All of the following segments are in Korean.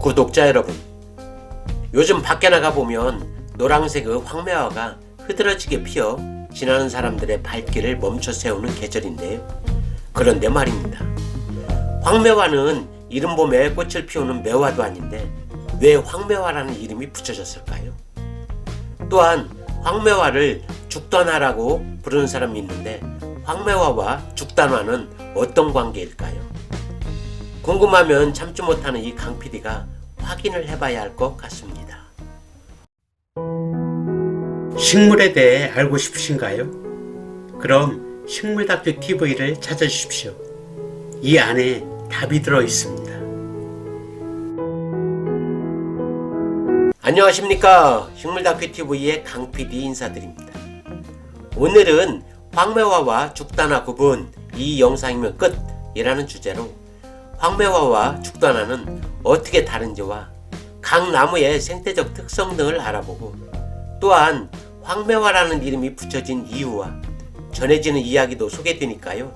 구독자 여러분, 요즘 밖에 나가보면 노란색의 황매화가 흐드러지게 피어 지나는 사람들의 발길을 멈춰 세우는 계절인데요. 그런데 말입니다. 황매화는 이른 봄에 꽃을 피우는 매화도 아닌데 왜 황매화라는 이름이 붙여졌을까요? 또한 황매화를 죽단화라고 부르는 사람이 있는데 황매화와 죽단화는 어떤 관계일까요? 궁금하면 참지 못하는 이 강 PD가 확인을 해봐야 할 것 같습니다. 식물에 대해 알고 싶으신가요? 그럼 식물다큐 TV를 찾아주십시오. 이 안에 답이 들어 있습니다. 안녕하십니까? 식물다큐 TV의 강 PD 인사드립니다. 오늘은 황매화와 죽단화 구분, 이 영상이면 끝이라는 주제로 황매화와 죽단화는 어떻게 다른지와 각 나무의 생태적 특성 등을 알아보고, 또한 황매화라는 이름이 붙여진 이유와 전해지는 이야기도 소개되니까요.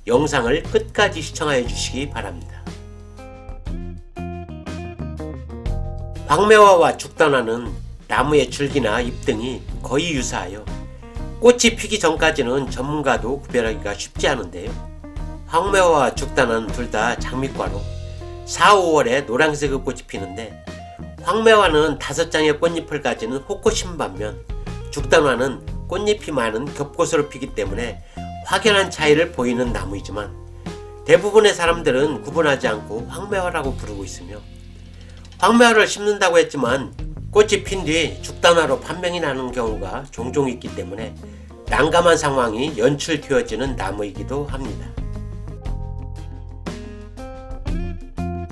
영상을 끝까지 시청하여 주시기 바랍니다. 황매화와 죽단화는 나무의 줄기나 잎 등이 거의 유사하여 꽃이 피기 전까지는 전문가도 구별하기가 쉽지 않은데요. 황매화와 죽단화는 둘 다 장미과로 4, 5월에 노란색의 꽃이 피는데, 황매화는 5장의 꽃잎을 가지는 호꽃인 반면 죽단화는 꽃잎이 많은 겹꽃으로 피기 때문에 확연한 차이를 보이는 나무이지만 대부분의 사람들은 구분하지 않고 황매화라고 부르고 있으며, 황매화를 심는다고 했지만 꽃이 핀 뒤 죽단화로 판명이 나는 경우가 종종 있기 때문에 난감한 상황이 연출되어지는 나무이기도 합니다.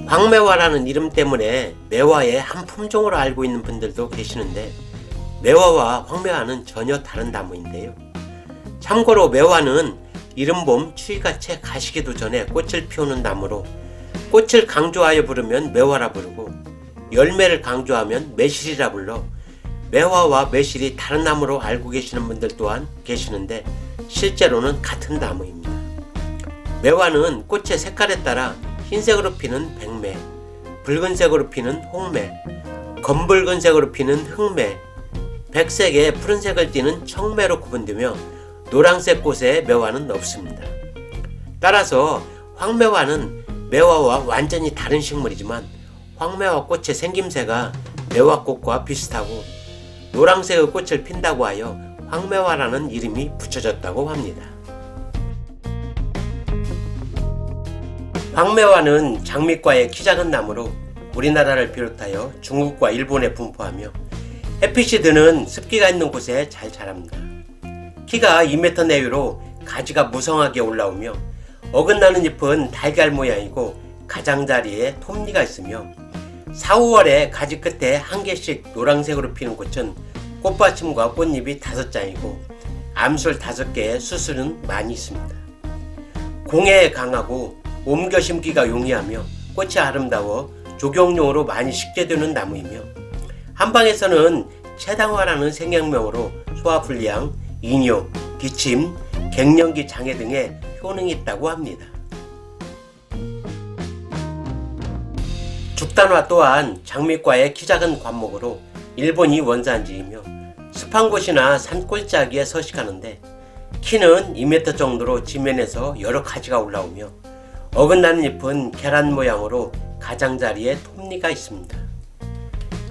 황매화라는 이름 때문에 매화의 한 품종으로 알고 있는 분들도 계시는데, 매화와 황매화는 전혀 다른 나무인데요. 참고로 매화는 이른 봄 추위가 채 가시기도 전에 꽃을 피우는 나무로, 꽃을 강조하여 부르면 매화라 부르고 열매를 강조하면 매실이라 불러 매화와 매실이 다른 나무로 알고 계시는 분들 또한 계시는데 실제로는 같은 나무입니다. 매화는 꽃의 색깔에 따라 흰색으로 피는 백매, 붉은색으로 피는 홍매, 검붉은색으로 피는 흑매, 백색에 푸른색을 띠는 청매로 구분되며 노란색 꽃의 매화는 없습니다. 따라서 황매화는 매화와 완전히 다른 식물이지만 황매화 꽃의 생김새가 매화꽃과 비슷하고 노란색의 꽃을 핀다고 하여 황매화라는 이름이 붙여졌다고 합니다. 황매화는 장미과의 키 작은 나무로 우리나라를 비롯하여 중국과 일본에 분포하며 햇빛이 드는 습기가 있는 곳에 잘 자랍니다. 키가 2m 내외로 가지가 무성하게 올라오며 어긋나는 잎은 달걀 모양이고 가장자리에 톱니가 있으며 4, 5월에 가지 끝에 한 개씩 노란색으로 피는 꽃은 꽃받침과 꽃잎이 5장이고 암술 5개의 수술은 많이 있습니다. 공해에 강하고 옮겨 심기가 용이하며 꽃이 아름다워 조경용으로 많이 식재되는 나무이며 한방에서는 채당화라는 생약명으로 소화불량, 이뇨, 기침, 갱년기 장애 등의 효능이 있다고 합니다. 죽단화 또한 장미과의 키 작은 관목으로 일본이 원산지이며 습한 곳이나 산골짜기에 서식하는데 키는 2m 정도로 지면에서 여러 가지가 올라오며 어긋나는 잎은 계란 모양으로 가장자리에 톱니가 있습니다.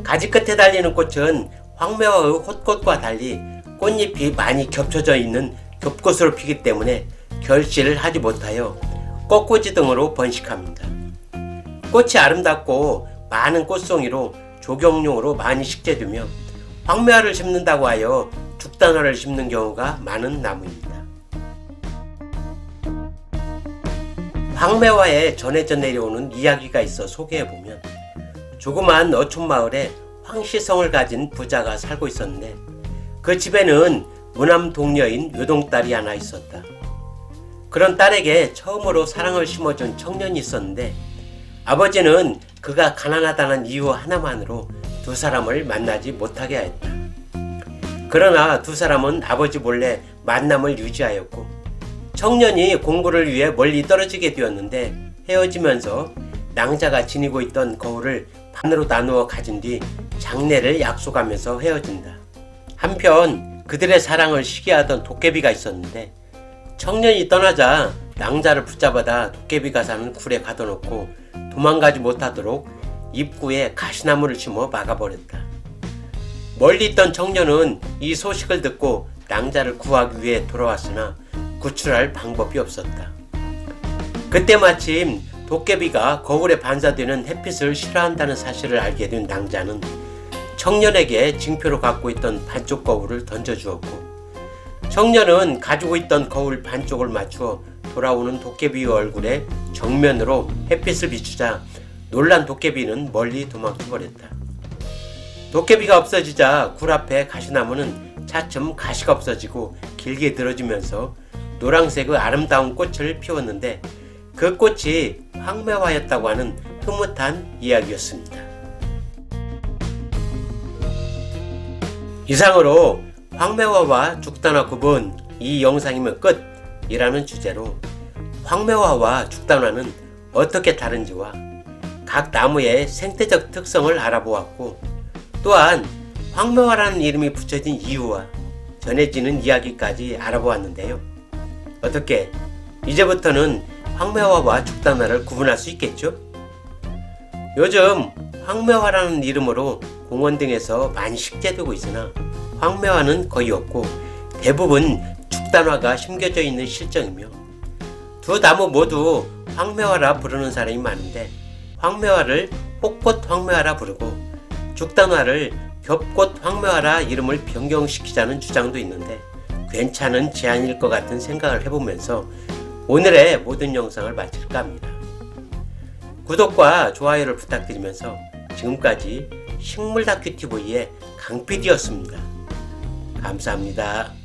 가지 끝에 달리는 꽃은 황매화의 헛꽃과 달리 꽃잎이 많이 겹쳐져 있는 겹꽃으로 피기 때문에 결실을 하지 못하여 꺾꽂이 등으로 번식합니다. 꽃이 아름답고 많은 꽃송이로 조경용으로 많이 식재되며 황매화를 심는다고 하여 죽단화를 심는 경우가 많은 나무입니다. 황매화에 전해져 내려오는 이야기가 있어 소개해보면, 조그만 어촌마을에 황시성을 가진 부자가 살고 있었는데 그 집에는 무남 동녀인 외동딸이 하나 있었다. 그런 딸에게 처음으로 사랑을 심어준 청년이 있었는데 아버지는 그가 가난하다는 이유 하나만으로 두 사람을 만나지 못하게 하였다. 그러나 두 사람은 아버지 몰래 만남을 유지하였고 청년이 공부를 위해 멀리 떨어지게 되었는데 헤어지면서 낭자가 지니고 있던 거울을 반으로 나누어 가진 뒤 장례를 약속하면서 헤어진다. 한편 그들의 사랑을 시기하던 도깨비가 있었는데 청년이 떠나자 낭자를 붙잡아다 도깨비가 사는 굴에 가둬놓고 도망가지 못하도록 입구에 가시나무를 심어 막아버렸다. 멀리 있던 청년은 이 소식을 듣고 낭자를 구하기 위해 돌아왔으나 구출할 방법이 없었다. 그때 마침 도깨비가 거울에 반사되는 햇빛을 싫어한다는 사실을 알게 된 낭자는 청년에게 징표로 갖고 있던 반쪽 거울을 던져주었고 청년은 가지고 있던 거울 반쪽을 맞추어 돌아오는 도깨비의 얼굴에 정면으로 햇빛을 비추자 놀란 도깨비는 멀리 도망쳐버렸다. 도깨비가 없어지자 굴 앞에 가시나무는 차츰 가시가 없어지고 길게 늘어지면서 노란색의 아름다운 꽃을 피웠는데 그 꽃이 황매화였다고 하는 흐뭇한 이야기였습니다. 이상으로 황매화와 죽단화 구분 이 영상이면 끝이라는 주제로 황매화와 죽단화는 어떻게 다른지와 각 나무의 생태적 특성을 알아보았고 또한 황매화라는 이름이 붙여진 이유와 전해지는 이야기까지 알아보았는데요. 어떻게 이제부터는 황매화와 죽단화를 구분할 수 있겠죠? 요즘 황매화라는 이름으로 공원 등에서 많이 식재되고 있으나 황매화는 거의 없고 대부분 죽단화가 심겨져 있는 실정이며 두 나무 모두 황매화라 부르는 사람이 많은데 황매화를 혹꽃 황매화라 부르고 죽단화를 겹꽃 황매화라 이름을 변경시키자는 주장도 있는데 괜찮은 제안일 것 같은 생각을 해보면서 오늘의 모든 영상을 마칠까 합니다. 구독과 좋아요를 부탁드리면서 지금까지 식물다큐TV의 강PD였습니다. 감사합니다.